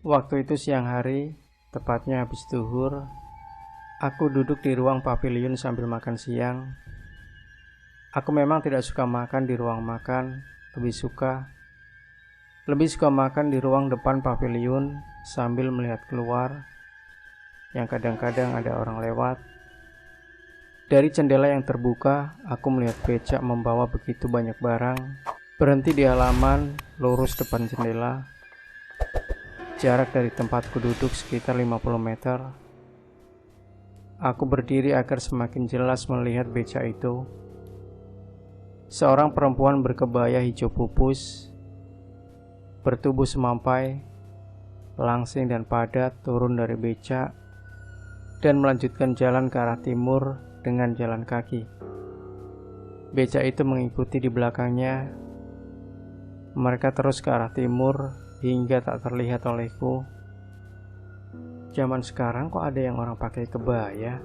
Waktu itu siang hari, tepatnya habis zuhur, aku duduk di ruang pavilion sambil makan siang. Aku memang tidak suka makan di ruang makan, lebih suka makan di ruang depan pavilion sambil melihat keluar, yang kadang-kadang ada orang lewat. Dari jendela yang terbuka, aku melihat becak membawa begitu banyak barang, berhenti di halaman lurus depan jendela. Jarak dari tempatku duduk sekitar 50 meter. Aku berdiri agar semakin jelas melihat becak itu. Seorang perempuan berkebaya hijau pupus, bertubuh semampai, langsing dan padat turun dari becak dan melanjutkan jalan ke arah timur dengan jalan kaki. Becak itu mengikuti di belakangnya. Mereka terus ke arah timur hingga tak terlihat olehku. Zaman sekarang kok ada yang orang pakai kebaya?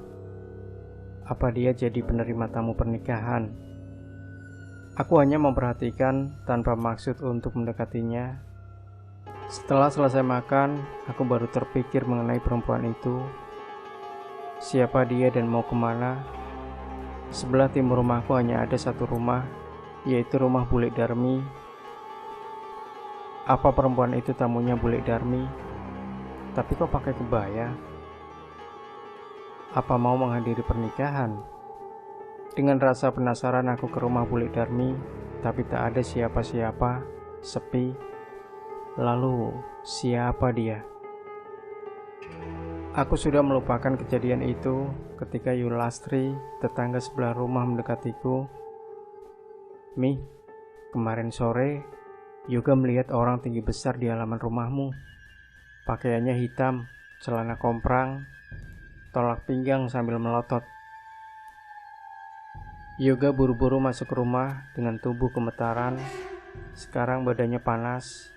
Apa dia jadi penerima tamu pernikahan? Aku hanya memperhatikan tanpa maksud untuk mendekatinya. Setelah selesai makan, aku baru terpikir mengenai perempuan itu. Siapa dia dan mau kemana? Sebelah timur rumahku hanya ada satu rumah, yaitu rumah Bule Darmi. Apa perempuan itu tamunya Bule Darmi? Tapi kok pakai kebaya? Apa mau menghadiri pernikahan? Dengan rasa penasaran aku ke rumah Bule Darmi, tapi tak ada siapa-siapa, sepi. Lalu, siapa dia? Aku sudah melupakan kejadian itu ketika Yulastri, tetangga sebelah rumah, mendekatiku. "Mi, kemarin sore Yoga melihat orang tinggi besar di halaman rumahmu. Pakaiannya hitam, celana komprang, tolak pinggang sambil melotot." Yoga buru-buru masuk rumah dengan tubuh gemetaran. Sekarang badannya panas.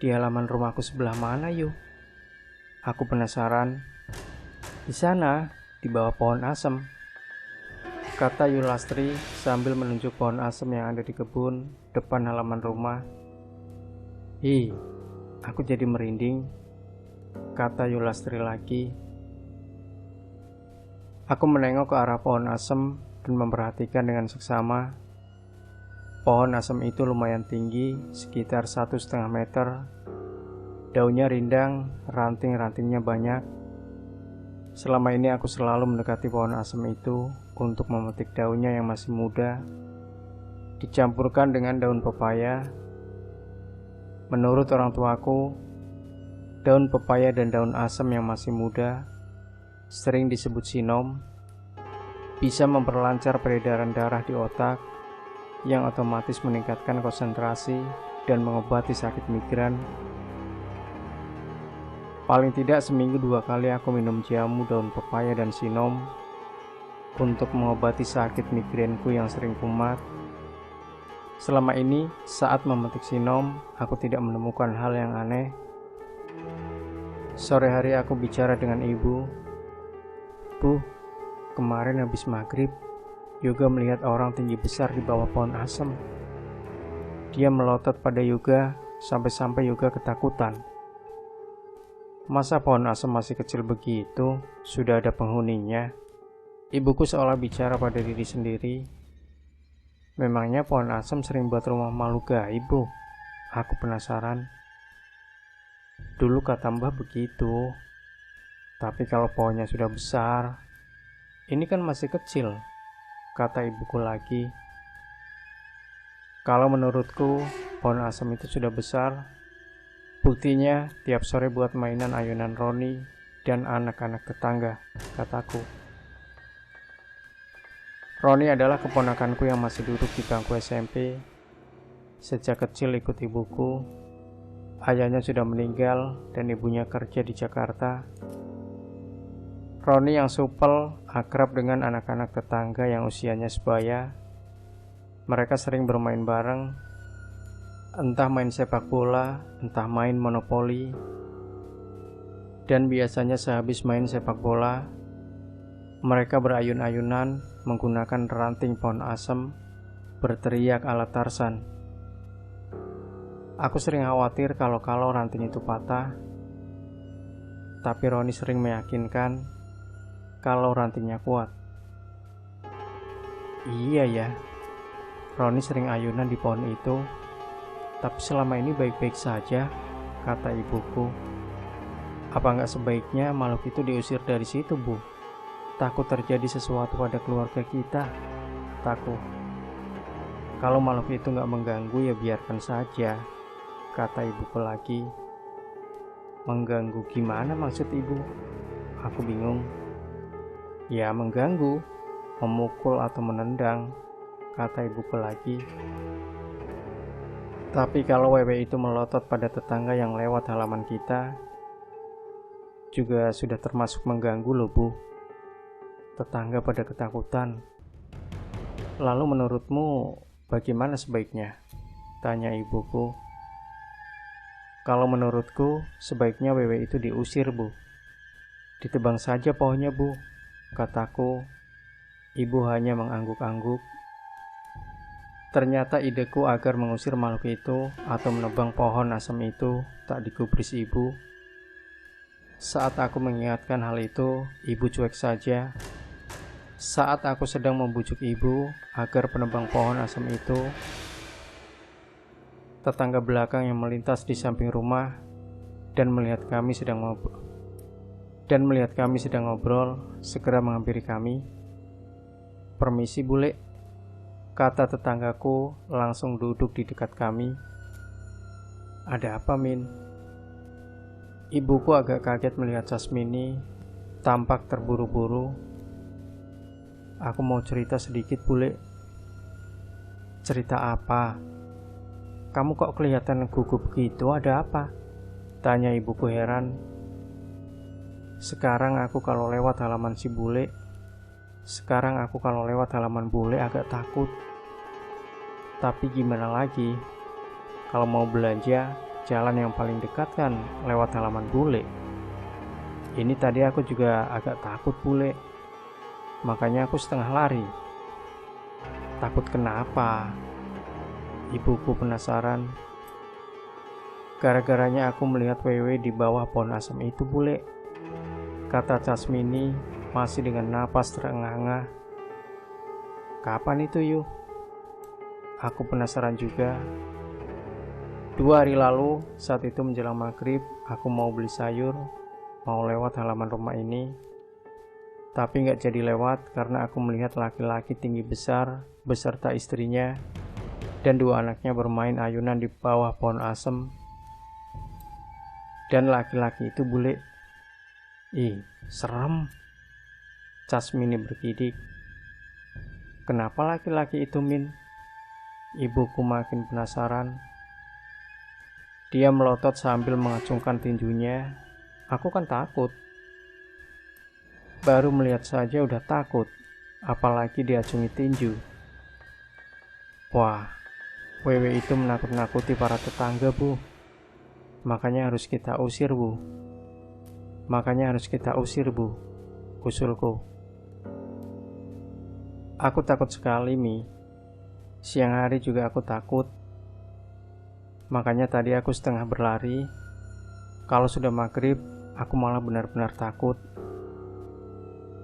"Di halaman rumahku sebelah mana, Yu?" Aku penasaran. "Di sana, di bawah pohon asem," kata Yulastri sambil menunjuk pohon asem yang ada di kebun depan halaman rumah. "Hi, aku jadi merinding," kata Yulastri lagi. Aku menengok ke arah pohon asem dan memperhatikan dengan seksama. Pohon asem itu lumayan tinggi, sekitar 1,5 meter. Daunnya rindang, ranting-rantingnya banyak. Selama ini aku selalu mendekati pohon asem itu untuk memetik daunnya yang masih muda, dicampurkan dengan daun pepaya. Menurut orang tuaku, daun pepaya dan daun asem yang masih muda, sering disebut sinom, bisa memperlancar peredaran darah di otak, yang otomatis meningkatkan konsentrasi dan mengobati sakit migran. Paling tidak seminggu 2 kali aku minum jamu daun pepaya dan sinom untuk mengobati sakit migrainku yang sering kumat. Selama ini, saat memetik sinom, aku tidak menemukan hal yang aneh. Sore hari aku bicara dengan ibu. "Bu, kemarin habis maghrib, Yoga melihat orang tinggi besar di bawah pohon asem. Dia melotot pada Yoga sampai-sampai Yoga ketakutan." "Masa pohon asem masih kecil begitu, sudah ada penghuninya?" Ibuku seolah bicara pada diri sendiri. "Memangnya pohon asem sering buat rumah makhluk gaib, Bu?" Aku penasaran. "Dulu kata Mbah begitu. Tapi kalau pohonnya sudah besar, ini kan masih kecil," kata ibuku lagi. "Kalau menurutku, pohon asem itu sudah besar. Buktinya tiap sore buat mainan ayunan Roni dan anak-anak tetangga," kataku. Roni adalah keponakanku yang masih duduk di bangku SMP. Sejak kecil ikut ibuku. Ayahnya sudah meninggal dan ibunya kerja di Jakarta. Roni yang supel, akrab dengan anak-anak tetangga yang usianya sebaya. Mereka sering bermain bareng, entah main sepak bola, entah main monopoli. Dan biasanya sehabis main sepak bola, mereka berayun-ayunan menggunakan ranting pohon asem, berteriak ala Tarsan. Aku sering khawatir kalau ranting itu patah, Tetapi Roni sering meyakinkan kalau rantingnya kuat. Iya ya, Roni sering ayunan di pohon itu, tapi selama ini baik-baik saja, kata ibuku. Apa nggak sebaiknya makhluk itu diusir dari situ, Bu? Takut terjadi sesuatu pada keluarga kita, kataku. Kalau makhluk itu nggak mengganggu ya biarkan saja, kata ibuku lagi. Mengganggu gimana maksud ibu? Aku bingung. Ya mengganggu, memukul atau menendang, kata ibuku lagi. Tapi kalau wewe itu melotot pada tetangga yang lewat halaman kita, juga sudah termasuk mengganggu loh, Bu. Tetangga pada ketakutan. Lalu menurutmu bagaimana sebaiknya? Tanya ibuku. Kalau menurutku sebaiknya wewe itu diusir, Bu. Ditebang saja pohonnya, Bu, kataku. Ibu hanya mengangguk-angguk. Ternyata ideku agar mengusir makhluk itu atau menebang pohon asam itu tak digubris ibu. Saat aku mengingatkan hal itu, ibu cuek saja. Saat aku sedang membujuk ibu agar penebang pohon asam itu, tetangga belakang yang melintas di samping rumah dan melihat kami sedang ngobrol segera menghampiri kami. Permisi, Bule, kata tetanggaku langsung duduk di dekat kami. Ada apa, Min? Ibuku agak kaget melihat Casmini tampak terburu-buru. Aku mau cerita sedikit, Bule. Cerita apa? Kamu kok kelihatan gugup gitu, ada apa? Tanya ibuku heran. Sekarang aku kalau lewat halaman Bule agak takut. Tapi gimana lagi? Kalau mau belanja, jalan yang paling dekat kan lewat halaman Bule. Ini tadi aku juga agak takut, Bule. Makanya aku setengah lari. Takut kenapa? Ibuku penasaran. Gara-garanya aku melihat wewe di bawah pohon asam itu, Bule, kata Casmini masih dengan napas terengah-engah. Kapan itu, Yu? Aku penasaran juga. 2 hari lalu, saat itu menjelang maghrib, aku mau beli sayur, mau lewat halaman rumah ini. Tapi gak jadi lewat karena aku melihat laki-laki tinggi besar beserta istrinya dan 2 anaknya bermain ayunan di bawah pohon asem. Dan laki-laki itu bule. Ih, serem. Casmini bergidik. Kenapa laki-laki itu, Min? Ibuku makin penasaran. Dia melotot sambil mengacungkan tinjunya. Aku kan takut. Baru melihat saja udah takut, apalagi diacungi tinju. Wah, wewe itu menakut-nakuti para tetangga, Bu. Makanya harus kita usir, Bu. Usulku. Aku takut sekali, Mi. Siang hari juga aku takut. Makanya tadi aku setengah berlari. Kalau sudah maghrib, aku malah benar-benar takut.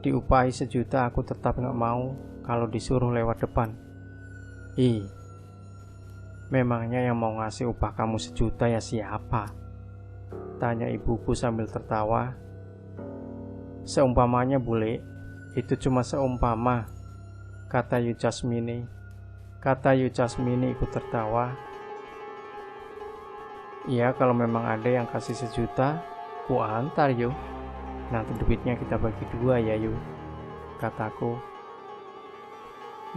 Diupahi 1 juta aku tetap gak mau kalau disuruh lewat depan. Ih, memangnya yang mau ngasih upah kamu 1 juta ya siapa? Tanya ibuku sambil tertawa. Seumpamanya, Bule, itu cuma seumpama, kata Yu Casmini ikut tertawa. Iya, kalau memang ada yang kasih 1 juta, ku antar, Yu. Nanti duitnya kita bagi 2 ya, Yu, kataku.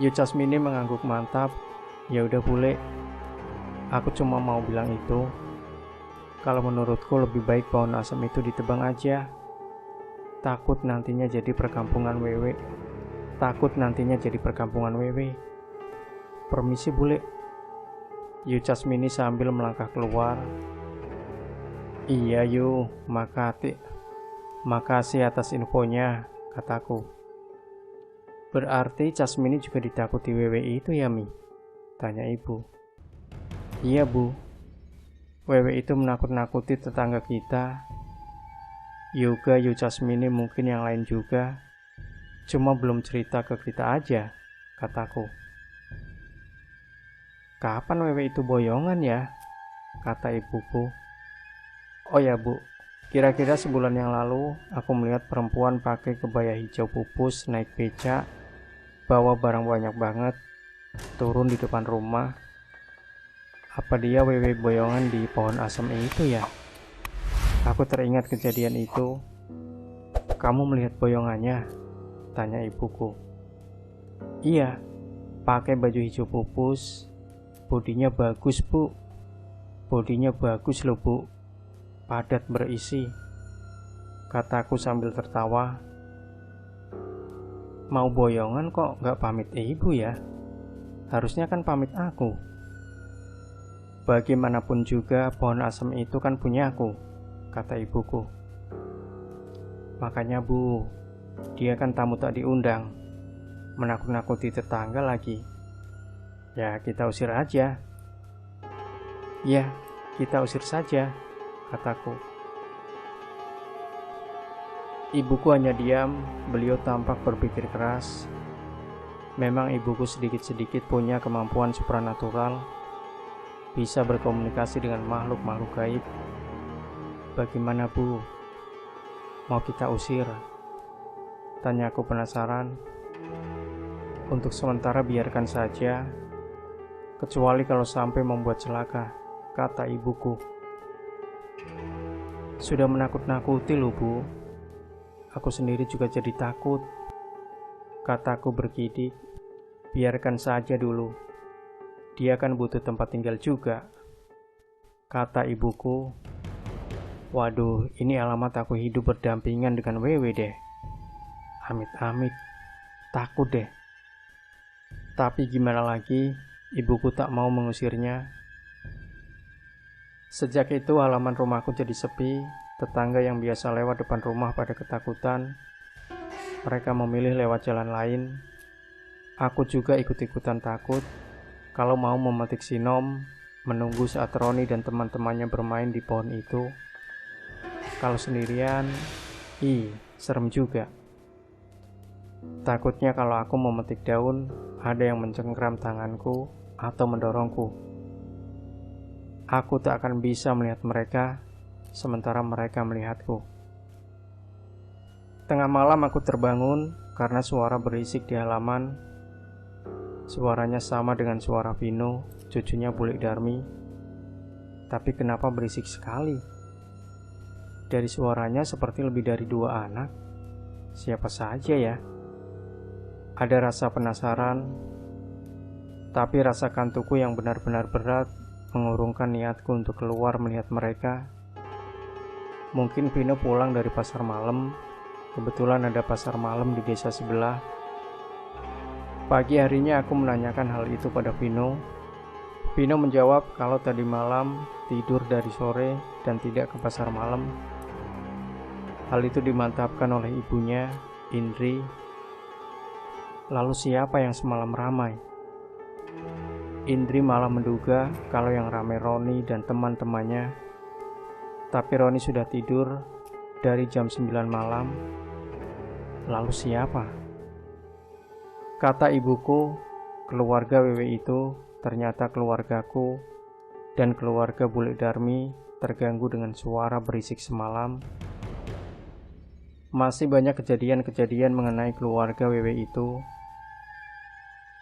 Yu Casmini mengangguk mantap. Ya udah, Bule, aku cuma mau bilang itu. Kalau menurutku lebih baik pohon asam itu ditebang aja. Takut nantinya jadi perkampungan wewe. Permisi, Bule. Yu Casmini sambil melangkah keluar. Iya, Yu, makasih atas infonya, kataku. Berarti Casmini juga ditakuti wewe itu ya, Mi? Tanya ibu. Iya, Bu. Wewe itu menakut-nakuti tetangga kita. Yoga, Yujasmini, mungkin yang lain juga. Cuma belum cerita ke kita aja, kataku. Kapan wewe itu boyongan ya? Kata ibuku. Oh ya bu, kira-kira sebulan yang lalu aku melihat perempuan pakai kebaya hijau pupus naik becak, bawa barang banyak banget, turun di depan rumah. Apa dia wewe boyongan di pohon asem itu ya? Aku teringat kejadian itu. Kamu melihat boyongannya? Tanya ibuku. Iya, pakai baju hijau pupus. Bodinya bagus bu. Bodinya bagus loh bu. Padat berisi. Kataku sambil tertawa. Mau boyongan kok gak pamit ibu ya? Harusnya kan pamit aku. Bagaimanapun juga pohon asem itu kan punya aku, kata ibuku. Makanya bu, dia kan tamu tak diundang, menakut-nakuti tetangga lagi. Ya kita usir aja. Ya, kita usir saja, kataku. Ibuku hanya diam, beliau tampak berpikir keras. Memang ibuku sedikit-sedikit punya kemampuan supranatural, bisa berkomunikasi dengan makhluk-makhluk gaib. Bagaimana bu? Mau kita usir? Tanyaku penasaran. Untuk sementara biarkan saja, kecuali kalau sampai membuat celaka, kata ibuku. Sudah menakut-nakuti loh bu. Aku sendiri juga jadi takut. Kataku bergidik. Biarkan saja dulu. Dia kan butuh tempat tinggal juga. Kata ibuku. Waduh, ini alamat aku hidup berdampingan dengan Wewe deh. Amit-amit, takut deh. Tapi gimana lagi, ibuku tak mau mengusirnya. Sejak itu halaman rumahku jadi sepi. Tetangga yang biasa lewat depan rumah pada ketakutan. Mereka memilih lewat jalan lain. Aku juga ikut-ikutan takut. Kalau mau memetik sinom, menunggu saat Roni dan teman-temannya bermain di pohon itu. Kalau sendirian, serem juga. Takutnya kalau aku memetik daun, ada yang mencengkram tanganku atau mendorongku. Aku tak akan bisa melihat mereka, sementara mereka melihatku. Tengah malam aku terbangun karena suara berisik di halaman. Suaranya sama dengan suara Vino, cucunya Bulik Darmi. Tapi kenapa berisik sekali? Dari suaranya seperti lebih dari 2 anak. Siapa saja ya? Ada rasa penasaran, tapi rasa kantukku yang benar-benar berat mengurungkan niatku untuk keluar melihat mereka. Mungkin Vino pulang dari pasar malam. Kebetulan ada pasar malam di desa sebelah. Pagi harinya aku menanyakan hal itu pada Vino. Vino menjawab kalau tadi malam tidur dari sore dan tidak ke pasar malam. Hal itu dimantapkan oleh ibunya, Indri. Lalu siapa yang semalam ramai? Indri malah menduga kalau yang ramai Roni dan teman-temannya. Tapi Roni sudah tidur dari jam 9 malam. Lalu siapa? Kata ibuku, keluarga Wewe itu ternyata keluargaku dan keluarga Bulik Darmi terganggu dengan suara berisik semalam. Masih banyak kejadian-kejadian mengenai keluarga Wewe itu.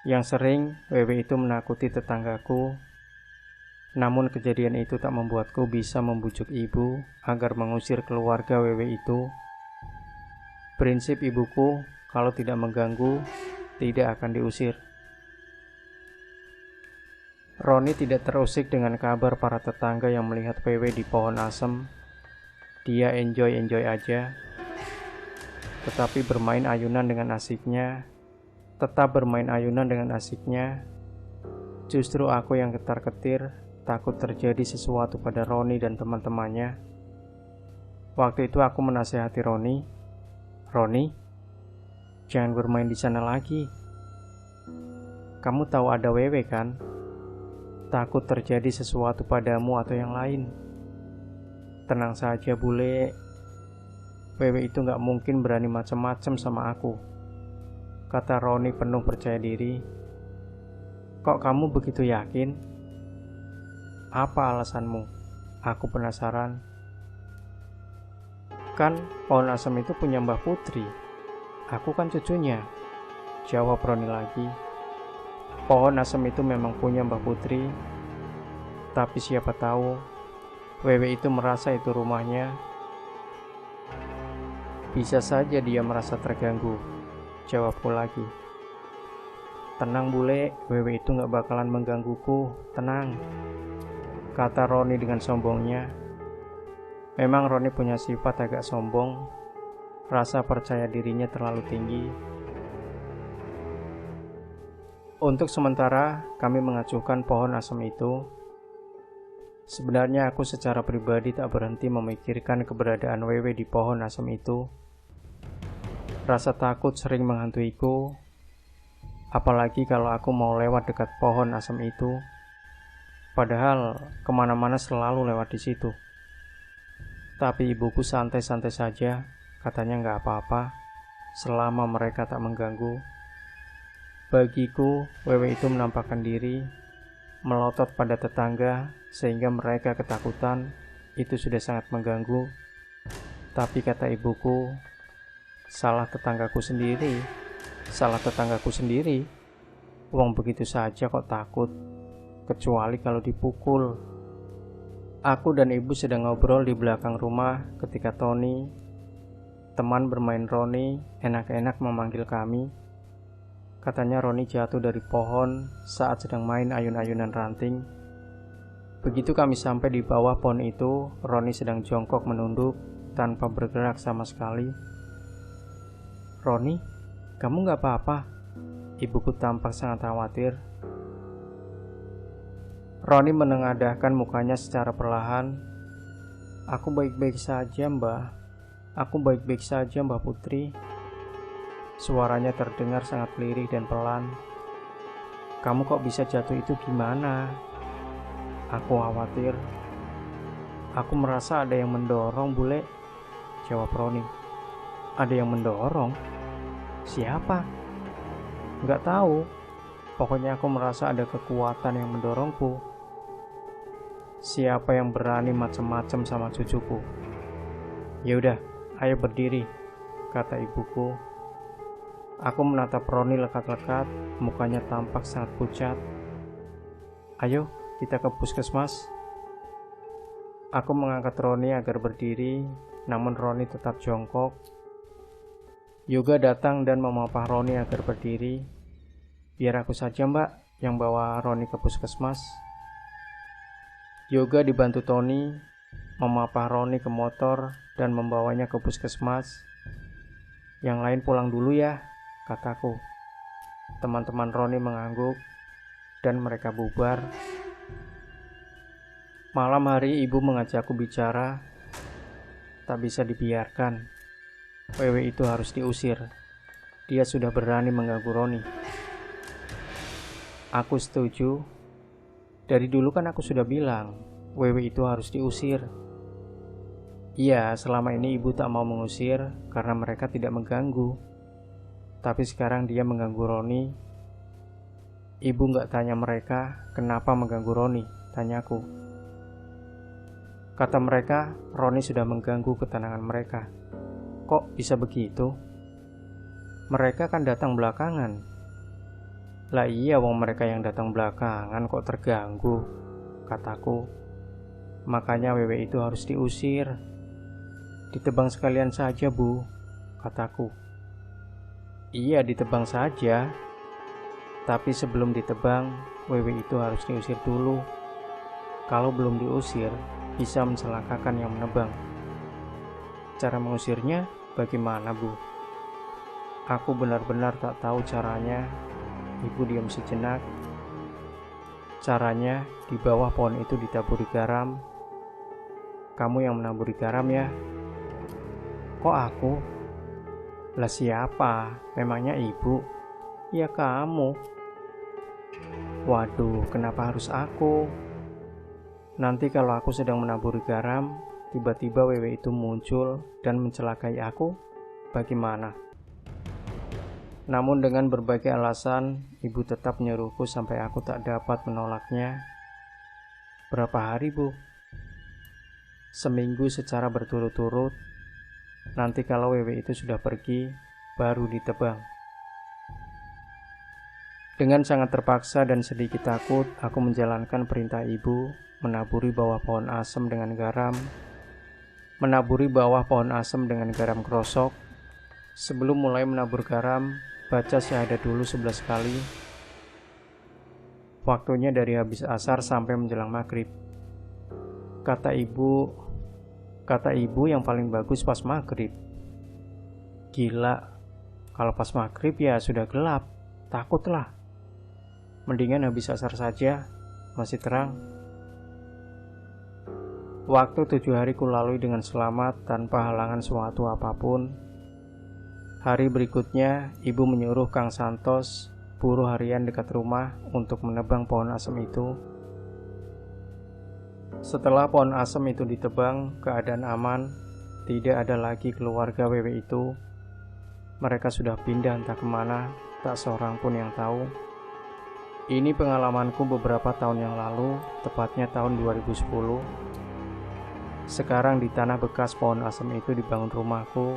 Yang sering Wewe itu menakuti tetanggaku. Namun kejadian itu tak membuatku bisa membujuk ibu agar mengusir keluarga Wewe itu. Prinsip ibuku, kalau tidak mengganggu, tidak akan diusir. Roni tidak terusik dengan kabar para tetangga yang melihat Wewe di pohon asem. Dia enjoy-enjoy aja. Tetapi bermain ayunan dengan asiknya. Tetap bermain ayunan dengan asiknya. Justru aku yang ketar-ketir, takut terjadi sesuatu pada Roni dan teman-temannya. Waktu itu aku menasihati Roni. Roni, jangan bermain di sana lagi. Kamu tahu ada Wewe kan? Takut terjadi sesuatu padamu atau yang lain. Tenang saja, Bule. Wewe itu gak mungkin berani macem-macem sama aku, kata Roni penuh percaya diri. Kok kamu begitu yakin? Apa alasanmu? Aku penasaran. Kan pohon asem itu punya Mbah Putri. Aku kan cucunya, jawab Roni lagi. Pohon asem itu memang punya Mbah Putri, tapi siapa tahu Wewe itu merasa itu rumahnya. Bisa saja dia merasa terganggu, jawabku lagi. Tenang bule, Wewe itu gak bakalan menggangguku, tenang, kata Roni dengan sombongnya. Memang Roni punya sifat agak sombong, rasa percaya dirinya terlalu tinggi. Untuk sementara, kami mengacuhkan pohon asem itu. Sebenarnya aku secara pribadi tak berhenti memikirkan keberadaan Wewe di pohon asem itu. Rasa takut sering menghantuiku, apalagi kalau aku mau lewat dekat pohon asem itu. Padahal kemana-mana selalu lewat di situ. Tapi ibuku santai-santai saja, katanya nggak apa-apa, selama mereka tak mengganggu. Bagiku, Wewe itu menampakkan diri, melotot pada tetangga, sehingga mereka ketakutan. Itu sudah sangat mengganggu. Tapi kata ibuku, salah tetanggaku sendiri. Uang begitu saja kok takut, kecuali kalau dipukul. Aku dan ibu sedang ngobrol di belakang rumah ketika Tony, teman bermain Roni, enak-enak memanggil kami. Katanya Roni jatuh dari pohon saat sedang main ayun-ayunan ranting. Begitu kami sampai di bawah pohon itu, Roni sedang jongkok menunduk tanpa bergerak sama sekali. Roni, kamu gak apa-apa? Ibuku tampak sangat khawatir. Roni menengadahkan mukanya secara perlahan. Aku baik-baik saja, Mbah. Aku baik-baik saja, Mbah Putri. Suaranya terdengar sangat lirih dan pelan. Kamu kok bisa jatuh itu gimana? Aku khawatir. Aku merasa ada yang mendorong, bule, jawab Roni. Ada yang mendorong? Siapa? Nggak tahu. Pokoknya aku merasa ada kekuatan yang mendorongku. Siapa yang berani macem-macem sama cucuku? Ya udah, ayo berdiri, kata ibuku. Aku menatap Roni lekat-lekat, mukanya tampak sangat pucat. Ayo, kita ke puskesmas. Aku mengangkat Roni agar berdiri, namun Roni tetap jongkok. Yoga datang dan memapah Roni agar berdiri. Biar aku saja, Mbak, yang bawa Roni ke puskesmas. Yoga dibantu Tony memapah Roni ke motor dan membawanya ke puskesmas. Yang lain pulang dulu ya, kataku. Teman-teman Roni mengangguk dan mereka bubar. Malam hari ibu mengajakku bicara. Tak bisa dibiarkan. Wewe itu harus diusir. Dia sudah berani mengganggu Roni. Aku setuju. Dari dulu kan aku sudah bilang, Wewe itu harus diusir. Iya, selama ini ibu tak mau mengusir karena mereka tidak mengganggu. Tapi sekarang dia mengganggu Roni. Ibu gak tanya mereka kenapa mengganggu Roni, tanyaku. Kata mereka, Roni sudah mengganggu ketenangan mereka. Kok bisa begitu? Mereka kan datang belakangan. Lah iya, wong mereka yang datang belakangan kok terganggu, kataku. Makanya Wewe itu harus diusir. Ditebang sekalian saja, Bu, kataku. Iya, ditebang saja. Tapi sebelum ditebang, Wewe itu harus diusir dulu. Kalau belum diusir, bisa mencelakakan yang menebang. Cara mengusirnya bagaimana, Bu? Aku benar-benar tak tahu caranya. Ibu diam sejenak. Caranya, di bawah pohon itu ditaburi garam. Kamu yang menaburi garam ya? Kok aku? Lah siapa? Memangnya ibu? Ya kamu. Waduh, kenapa harus aku? Nanti kalau aku sedang menaburi garam, tiba-tiba wewe itu muncul dan mencelakai aku, bagaimana? Namun dengan berbagai alasan, ibu tetap menyuruhku sampai aku tak dapat menolaknya. Berapa hari, Bu? Seminggu secara berturut-turut. Nanti kalau wewe itu sudah pergi, baru ditebang. Dengan sangat terpaksa dan sedikit takut, aku menjalankan perintah ibu, menaburi bawah pohon asem dengan garam, krosok. Sebelum mulai menabur garam, baca syahadat dulu 11 kali. Waktunya dari habis asar sampai menjelang maghrib. Kata ibu yang paling bagus pas maghrib. Gila, kalau pas maghrib ya sudah gelap, takutlah. Mendingan habis asar saja, masih terang. Waktu 7 hari ku lalui dengan selamat tanpa halangan suatu apapun. Hari berikutnya, ibu menyuruh Kang Santos, buruh harian dekat rumah, untuk menebang pohon asem itu. Setelah pohon asem itu ditebang, keadaan aman, tidak ada lagi keluarga wewe itu. Mereka sudah pindah entah kemana, tak seorang pun yang tahu. Ini pengalamanku beberapa tahun yang lalu, tepatnya tahun 2010. Sekarang di tanah bekas pohon asem itu dibangun rumahku,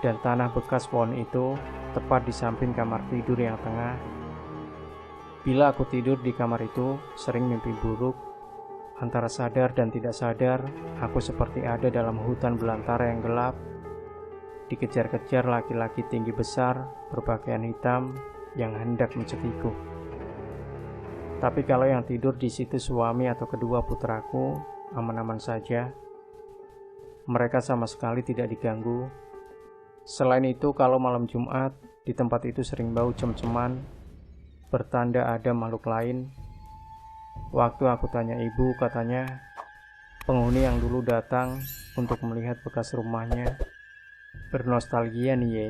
dan tanah bekas pohon itu tepat di samping kamar tidur yang tengah. Bila aku tidur di kamar itu, sering mimpi buruk. Antara sadar dan tidak sadar, aku seperti ada dalam hutan belantara yang gelap, dikejar-kejar laki-laki tinggi besar berpakaian hitam yang hendak mencetiku. Tapi kalau yang tidur di situ suami atau kedua putraku, aman-aman saja. Mereka sama sekali tidak diganggu. Selain itu, kalau malam Jumat, di tempat itu sering bau cem-ceman, bertanda ada makhluk lain. Waktu aku tanya ibu, katanya penghuni yang dulu datang untuk melihat bekas rumahnya bernostalgia nih ye.